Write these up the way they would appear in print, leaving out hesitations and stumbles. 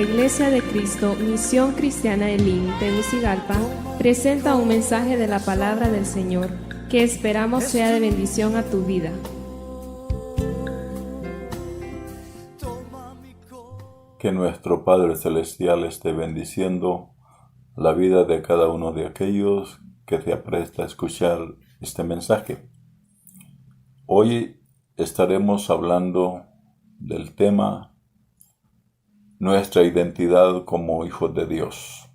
La Iglesia de Cristo, Misión Cristiana Elim, Tegucigalpa, presenta un mensaje de la palabra del Señor que esperamos sea de bendición a tu vida. Que nuestro Padre Celestial esté bendiciendo la vida de cada uno de aquellos que se apresta a escuchar este mensaje. Hoy estaremos hablando del tema nuestra identidad como hijos de Dios.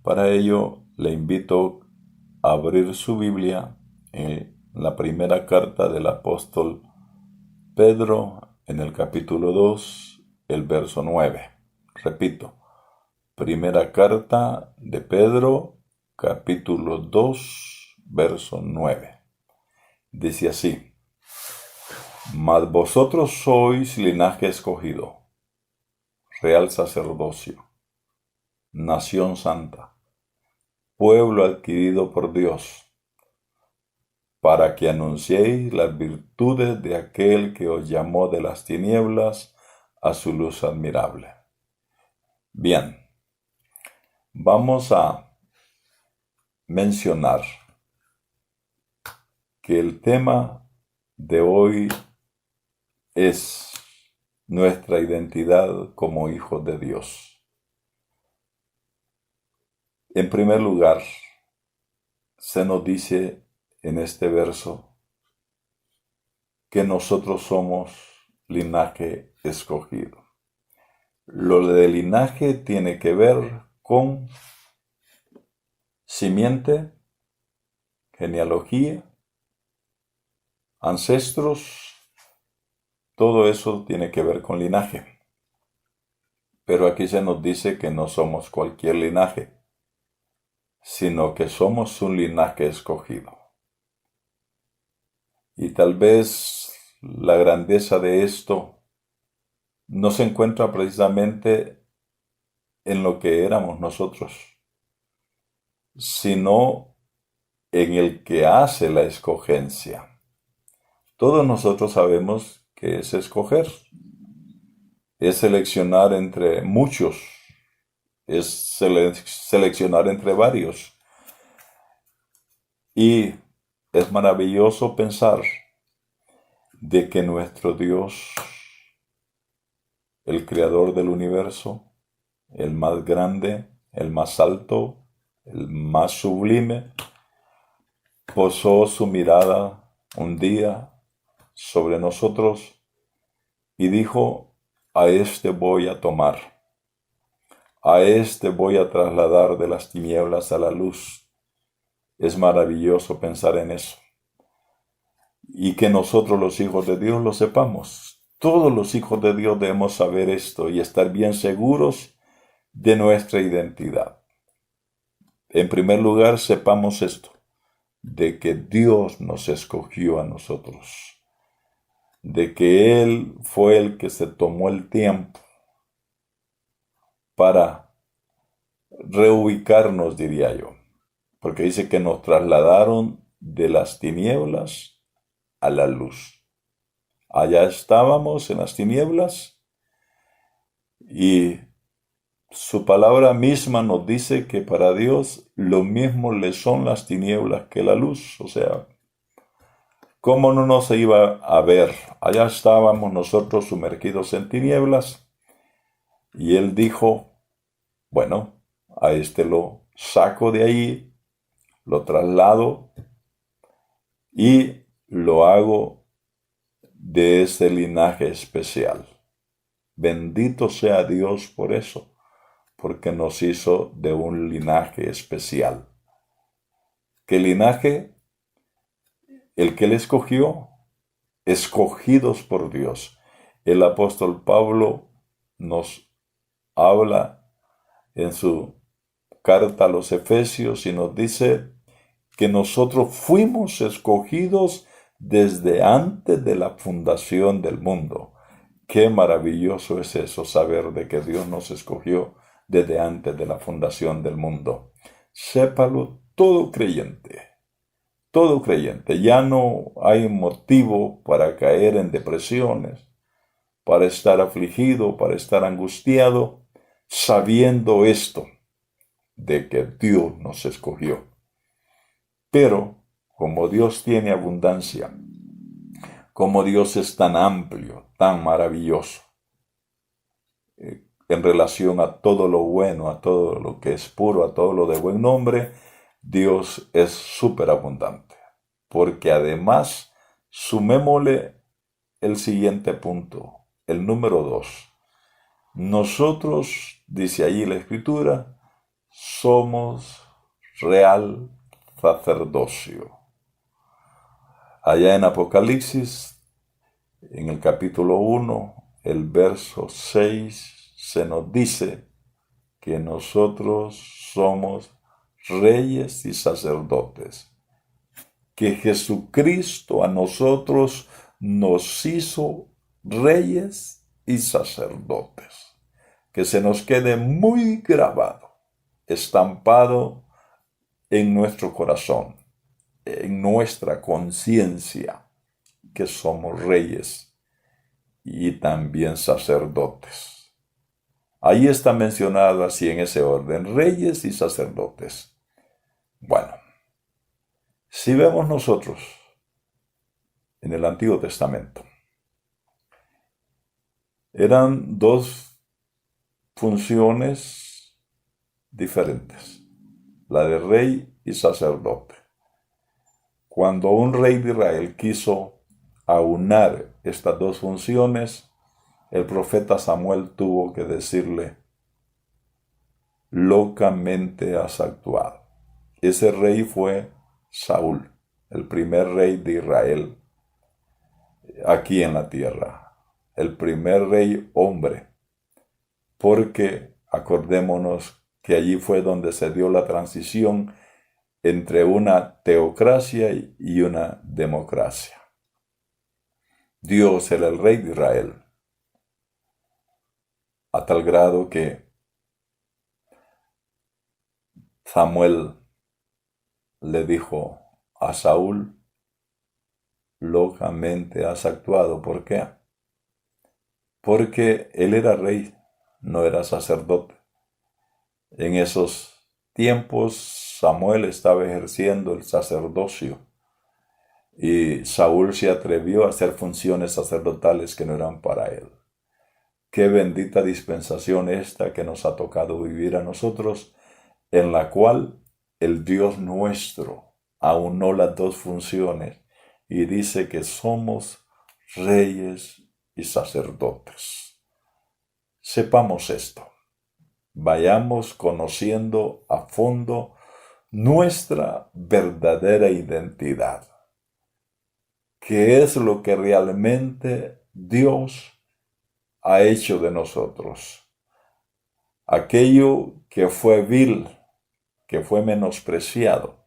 Para ello, le invito a abrir su Biblia en la primera carta del apóstol Pedro, en el capítulo 2, el verso 9. Repito, primera carta de Pedro, capítulo 2, verso 9. Dice así: Mas vosotros sois linaje escogido, real sacerdocio, nación santa, pueblo adquirido por Dios, para que anunciéis las virtudes de aquel que os llamó de las tinieblas a su luz admirable. Bien, vamos a mencionar que el tema de hoy es nuestra identidad como hijos de Dios. En primer lugar, se nos dice en este verso que nosotros somos linaje escogido. Lo de linaje tiene que ver con simiente, genealogía, ancestros, todo eso tiene que ver con linaje. Pero aquí se nos dice que no somos cualquier linaje, sino que somos un linaje escogido. Y tal vez la grandeza de esto no se encuentra precisamente en lo que éramos nosotros, sino en el que hace la escogencia. Todos nosotros sabemos que es escoger, es seleccionar entre muchos, es seleccionar entre varios. Y es maravilloso pensar de que nuestro Dios, el creador del universo, el más grande, el más alto, el más sublime, posó su mirada un día sobre nosotros y dijo: a este voy a tomar, a este voy a trasladar de las tinieblas a la luz. Es maravilloso pensar en eso. Y que nosotros los hijos de Dios lo sepamos. Todos los hijos de Dios debemos saber esto y estar bien seguros de nuestra identidad. En primer lugar, sepamos esto, de que Dios nos escogió a nosotros, de que Él fue el que se tomó el tiempo para reubicarnos, diría yo, porque dice que nos trasladaron de las tinieblas a la luz. Allá estábamos en las tinieblas y su palabra misma nos dice que para Dios lo mismo le son las tinieblas que la luz. O sea, ¿cómo no nos iba a ver? Allá estábamos nosotros sumergidos en tinieblas y Él dijo: bueno, a este lo saco de ahí, lo traslado y lo hago de ese linaje especial. Bendito sea Dios por eso, porque nos hizo de un linaje especial. ¿Qué linaje? El que Él escogió, escogidos por Dios. El apóstol Pablo nos habla en su carta a los Efesios y nos dice que nosotros fuimos escogidos desde antes de la fundación del mundo. Qué maravilloso es eso, saber de que Dios nos escogió desde antes de la fundación del mundo. Sépalo todo creyente. Todo creyente. Ya no hay motivo para caer en depresiones, para estar afligido, para estar angustiado, sabiendo esto, de que Dios nos escogió. Pero, como Dios tiene abundancia, como Dios es tan amplio, tan maravilloso, en relación a todo lo bueno, a todo lo que es puro, a todo lo de buen nombre, Dios es superabundante. Porque además, sumémosle el siguiente punto, el número 2. Nosotros, dice allí la Escritura, somos real sacerdocio. Allá en Apocalipsis, en el capítulo 1, el verso 6, se nos dice que nosotros somos reyes y sacerdotes, que Jesucristo a nosotros nos hizo reyes y sacerdotes. Que se nos quede muy grabado, estampado en nuestro corazón, en nuestra conciencia, que somos reyes y también sacerdotes. Ahí está mencionado así en ese orden, reyes y sacerdotes. Bueno, si vemos nosotros en el Antiguo Testamento, eran dos funciones diferentes, la de rey y sacerdote. Cuando un rey de Israel quiso aunar estas dos funciones, el profeta Samuel tuvo que decirle: locamente has actuado. Ese rey fue Saúl, el primer rey de Israel aquí en la tierra, el primer rey hombre, porque acordémonos que allí fue donde se dio la transición entre una teocracia y una democracia. Dios era el rey de Israel, a tal grado que Samuel le dijo a Saúl: locamente has actuado. ¿Por qué? Porque él era rey, no era sacerdote. En esos tiempos Samuel estaba ejerciendo el sacerdocio y Saúl se atrevió a hacer funciones sacerdotales que no eran para él. Qué bendita dispensación esta que nos ha tocado vivir a nosotros, en la cual el Dios nuestro aunó las dos funciones y dice que somos reyes y sacerdotes. Sepamos esto. Vayamos conociendo a fondo nuestra verdadera identidad. ¿Qué es lo que realmente Dios ha hecho de nosotros? Aquello que fue vil, que fue menospreciado,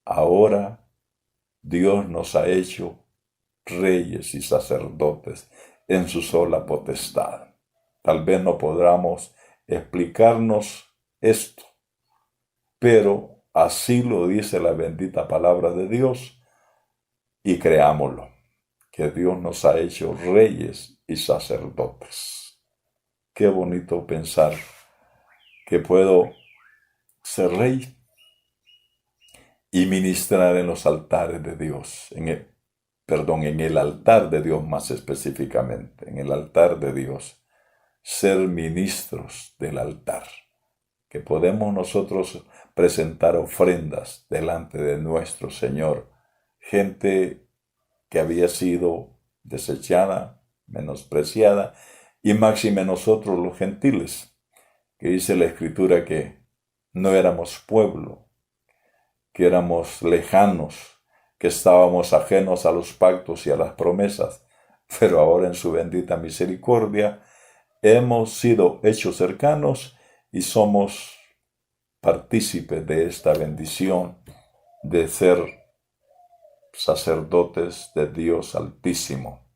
ahora Dios nos ha hecho reyes y sacerdotes en su sola potestad. Tal vez no podamos explicarnos esto, pero así lo dice la bendita palabra de Dios, y creámoslo, que Dios nos ha hecho reyes y sacerdotes. Qué bonito pensar que puedo ser rey y ministrar en los altares de Dios, en el altar de Dios más específicamente, en el altar de Dios, ser ministros del altar, que podemos nosotros presentar ofrendas delante de nuestro Señor, gente que había sido desechada, menospreciada, y máxime nosotros los gentiles, que dice la Escritura que no éramos pueblo, que éramos lejanos, que estábamos ajenos a los pactos y a las promesas, pero ahora en su bendita misericordia hemos sido hechos cercanos y somos partícipes de esta bendición de ser sacerdotes de Dios Altísimo.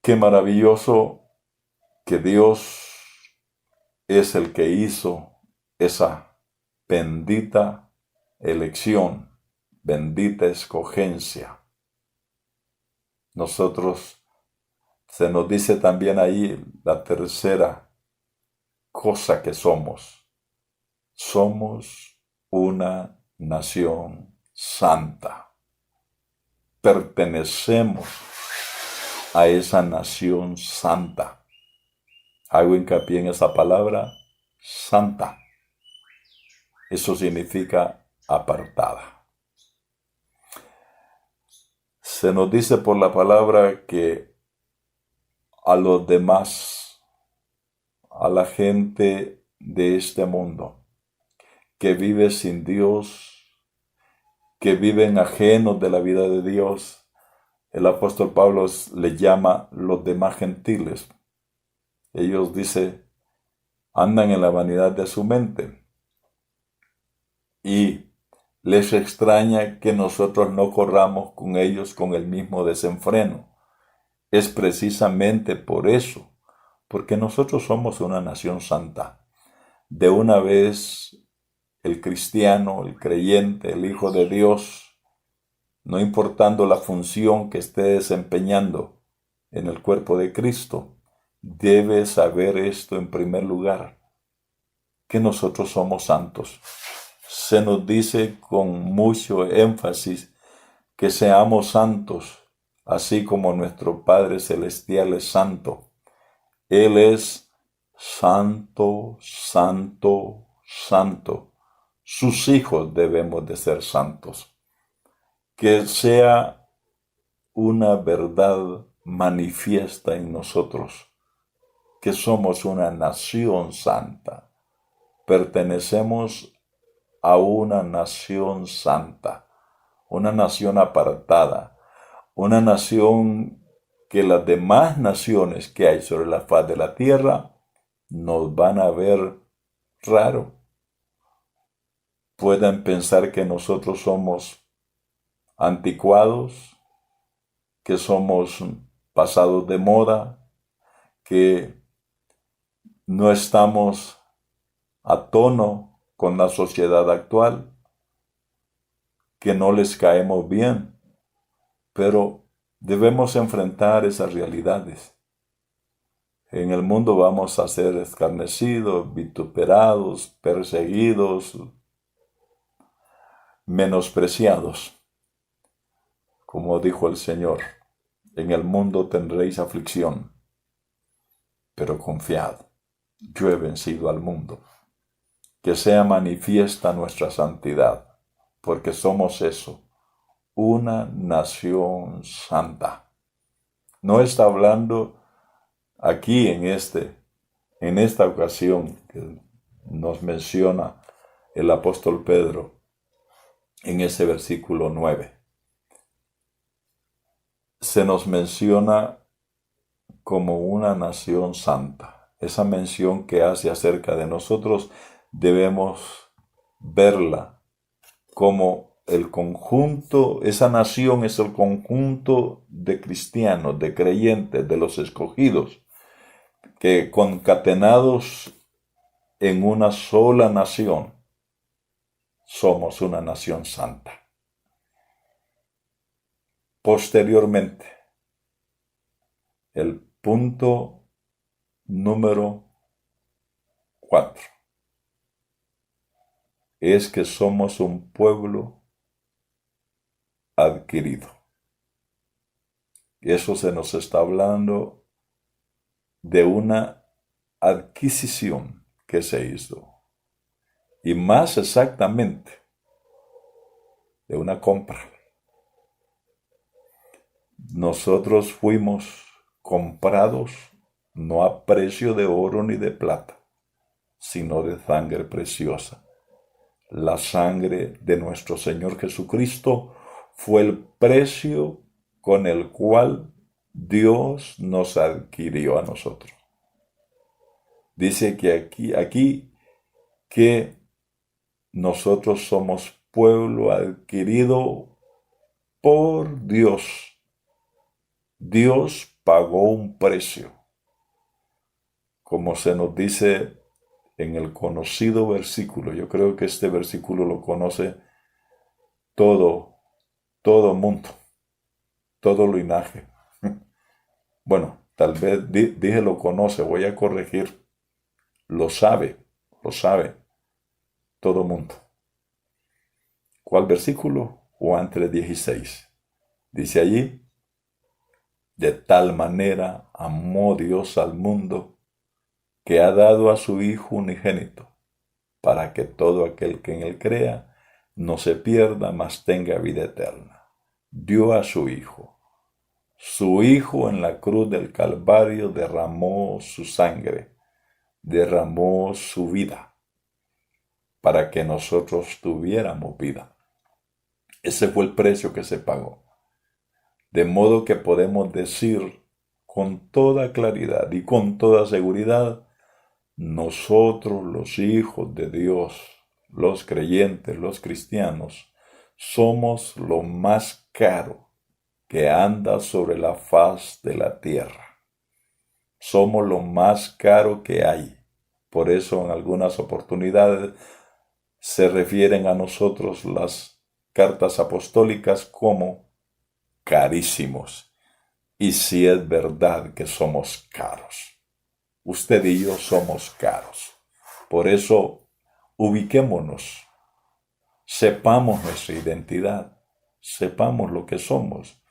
Qué maravilloso que Dios es el que hizo esa bendita elección, bendita escogencia. Nosotros, se nos dice también ahí la tercera cosa que somos. Somos una nación santa. Pertenecemos a esa nación santa. Hago hincapié en esa palabra, santa. Eso significa apartada. Se nos dice por la palabra que a los demás, a la gente de este mundo, que vive sin Dios, que viven ajenos de la vida de Dios, el apóstol Pablo les llama los demás gentiles. Ellos, dice, andan en la vanidad de su mente. Y les extraña que nosotros no corramos con ellos con el mismo desenfreno. Es precisamente por eso, porque nosotros somos una nación santa. De una vez, el cristiano, el creyente, el Hijo de Dios, no importando la función que esté desempeñando en el cuerpo de Cristo, debe saber esto en primer lugar, que nosotros somos santos. Se nos dice con mucho énfasis que seamos santos, así como nuestro Padre Celestial es santo. Él es santo, santo, santo. Sus hijos debemos de ser santos. Que sea una verdad manifiesta en nosotros, que somos una nación santa. Pertenecemos a una nación santa, una nación apartada, una nación que las demás naciones que hay sobre la faz de la tierra nos van a ver raro. Puedan pensar que nosotros somos anticuados, que somos pasados de moda, que no estamos a tono con la sociedad actual, que no les caemos bien, pero debemos enfrentar esas realidades. En el mundo vamos a ser escarnecidos, vituperados, perseguidos, menospreciados. Como dijo el Señor, en el mundo tendréis aflicción, pero confiad, yo he vencido al mundo. Que sea manifiesta nuestra santidad, porque somos eso, una nación santa. No está hablando aquí en esta ocasión que nos menciona el apóstol Pedro en ese versículo 9. Se nos menciona como una nación santa. Esa mención que hace acerca de nosotros debemos verla como el conjunto, esa nación es el conjunto de cristianos, de creyentes, de los escogidos, que concatenados en una sola nación, somos una nación santa. Posteriormente, el punto número 4 es que somos un pueblo adquirido. Y eso se nos está hablando de una adquisición que se hizo. Y más exactamente, de una compra. Nosotros fuimos comprados no a precio de oro ni de plata, sino de sangre preciosa. La sangre de nuestro Señor Jesucristo fue el precio con el cual Dios nos adquirió a nosotros. Dice que aquí que nosotros somos pueblo adquirido por Dios. Dios pagó un precio, como se nos dice en el conocido versículo. Yo creo que este versículo lo conoce todo mundo, todo linaje. Bueno, tal vez dije lo conoce, voy a corregir. lo sabe todo mundo. ¿Cuál versículo? Juan 3:16. Dice allí, de tal manera amó Dios al mundo que ha dado a su Hijo unigénito, para que todo aquel que en él crea no se pierda, mas tenga vida eterna. Dio a su Hijo. Su Hijo en la cruz del Calvario derramó su sangre, derramó su vida, para que nosotros tuviéramos vida. Ese fue el precio que se pagó. De modo que podemos decir con toda claridad y con toda seguridad, nosotros los hijos de Dios, los creyentes, los cristianos, somos lo más caro que anda sobre la faz de la tierra. Somos lo más caro que hay. Por eso en algunas oportunidades se refieren a nosotros las cartas apostólicas como carísimos. Y si es verdad que somos caros. Usted y yo somos caros. Por eso, ubiquémonos. Sepamos nuestra identidad. Sepamos lo que somos.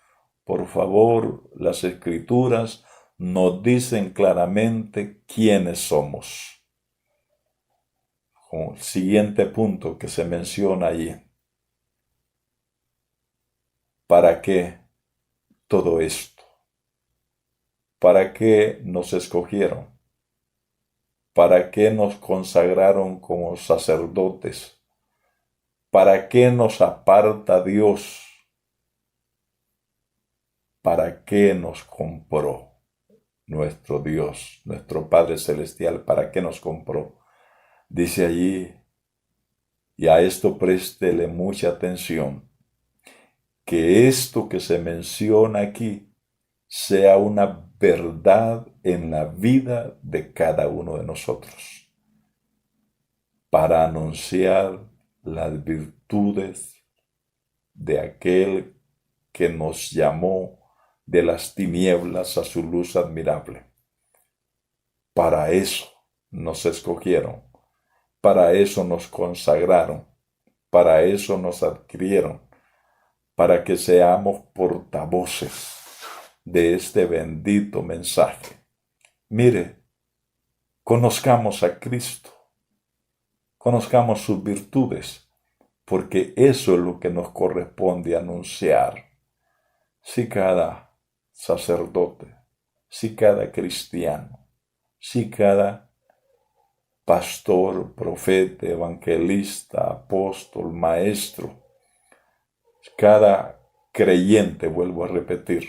Por favor, las Escrituras nos dicen claramente quiénes somos. Con el siguiente punto que se menciona allí. ¿Para qué todo esto? ¿Para qué nos escogieron? ¿Para qué nos consagraron como sacerdotes? ¿Para qué nos aparta Dios? ¿Para qué nos compró nuestro Dios, nuestro Padre Celestial? ¿Para qué nos compró? Dice allí, y a esto préstele mucha atención, que esto que se menciona aquí sea una verdad en la vida de cada uno de nosotros, para anunciar las virtudes de aquel que nos llamó de las tinieblas a su luz admirable. Para eso nos escogieron, para eso nos consagraron, para eso nos adquirieron, para que seamos portavoces de este bendito mensaje. Mire, conozcamos a Cristo, conozcamos sus virtudes, porque eso es lo que nos corresponde anunciar. Si cada sacerdote, si cada cristiano, si cada pastor, profeta, evangelista, apóstol, maestro, cada creyente, vuelvo a repetir,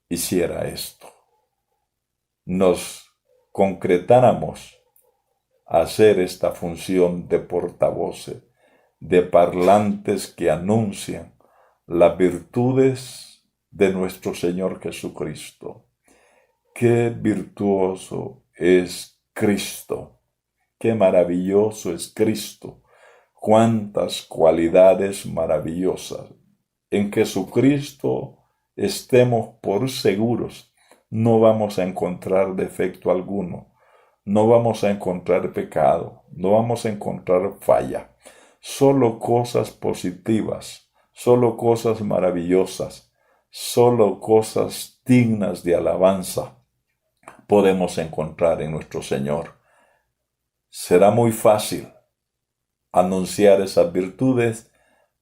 hiciera esto, nos concretáramos a hacer esta función de portavoces, de parlantes que anuncian las virtudes de nuestro Señor Jesucristo. Qué virtuoso es Cristo, qué maravilloso es Cristo, cuántas cualidades maravillosas. En Jesucristo estemos por seguros, no vamos a encontrar defecto alguno, no vamos a encontrar pecado, no vamos a encontrar falla, solo cosas positivas, solo cosas maravillosas, solo cosas dignas de alabanza podemos encontrar en nuestro Señor. Será muy fácil anunciar esas virtudes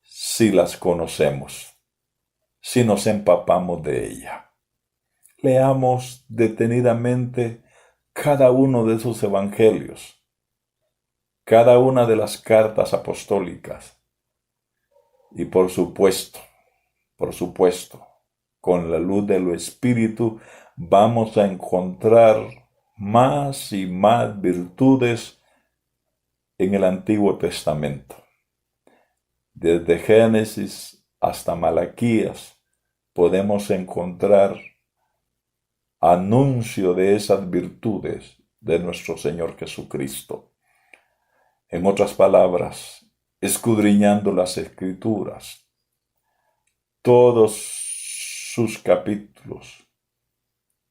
si las conocemos, si nos empapamos de ella. Leamos detenidamente cada uno de esos evangelios, cada una de las cartas apostólicas. Y por supuesto, con la luz del Espíritu vamos a encontrar más y más virtudes en el Antiguo Testamento. Desde Génesis hasta Malaquías podemos encontrar anuncio de esas virtudes de nuestro Señor Jesucristo. En otras palabras, escudriñando las Escrituras, todos sus capítulos,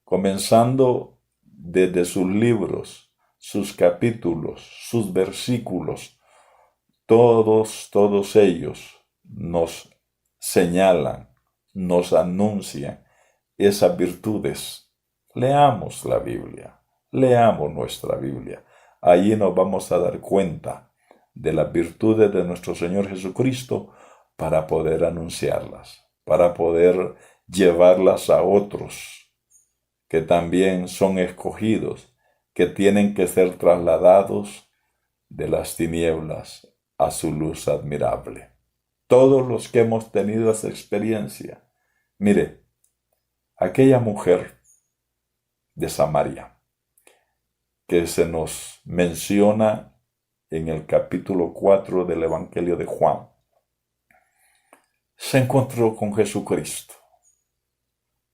comenzando desde sus libros, sus capítulos, sus versículos, todos ellos nos señalan, nos anuncian esas virtudes. Leamos la Biblia, leamos nuestra Biblia. Allí nos vamos a dar cuenta de las virtudes de nuestro Señor Jesucristo para poder anunciarlas, para poder llevarlas a otros que también son escogidos, que tienen que ser trasladados de las tinieblas a su luz admirable. Todos los que hemos tenido esa experiencia. Mire, aquella mujer de Samaria que se nos menciona en el capítulo 4 del Evangelio de Juan, se encontró con Jesucristo.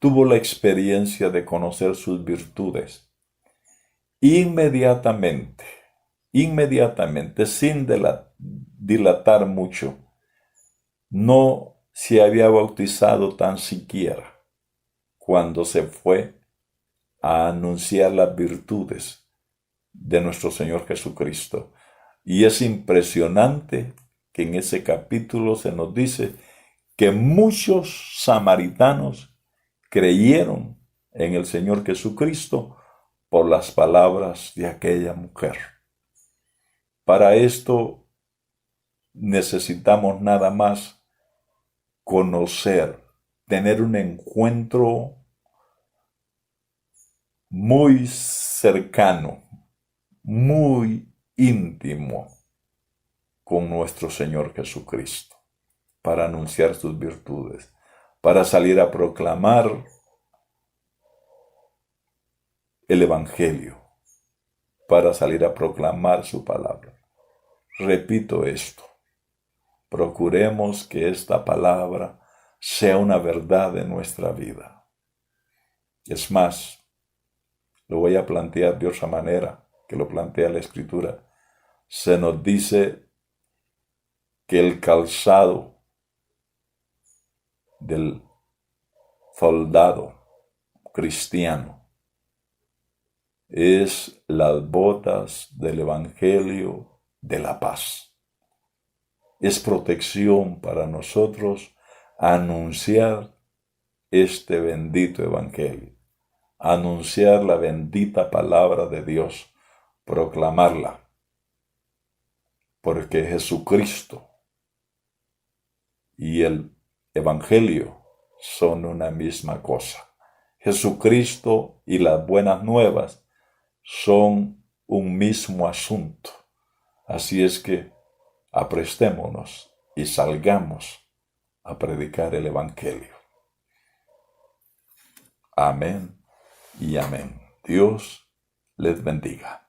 Tuvo la experiencia de conocer sus virtudes. Inmediatamente, sin dilatar mucho, no se había bautizado tan siquiera cuando se fue a anunciar las virtudes de nuestro Señor Jesucristo. Y es impresionante que en ese capítulo se nos dice que muchos samaritanos creyeron en el Señor Jesucristo por las palabras de aquella mujer. Para esto necesitamos nada más conocer, tener un encuentro muy cercano, muy íntimo con nuestro Señor Jesucristo, para anunciar sus virtudes, para salir a proclamar el Evangelio, para salir a proclamar su palabra. Repito esto, procuremos que esta palabra sea una verdad en nuestra vida. Es más, lo voy a plantear de otra manera que lo plantea la Escritura. Se nos dice que el calzado del soldado cristiano es las botas del Evangelio de la paz. Es protección para nosotros anunciar este bendito Evangelio, anunciar la bendita palabra de Dios, proclamarla, porque Jesucristo y el Evangelio son una misma cosa. Jesucristo y las buenas nuevas son un mismo asunto. Así es que aprestémonos y salgamos a predicar el Evangelio. Amén y amén. Dios les bendiga.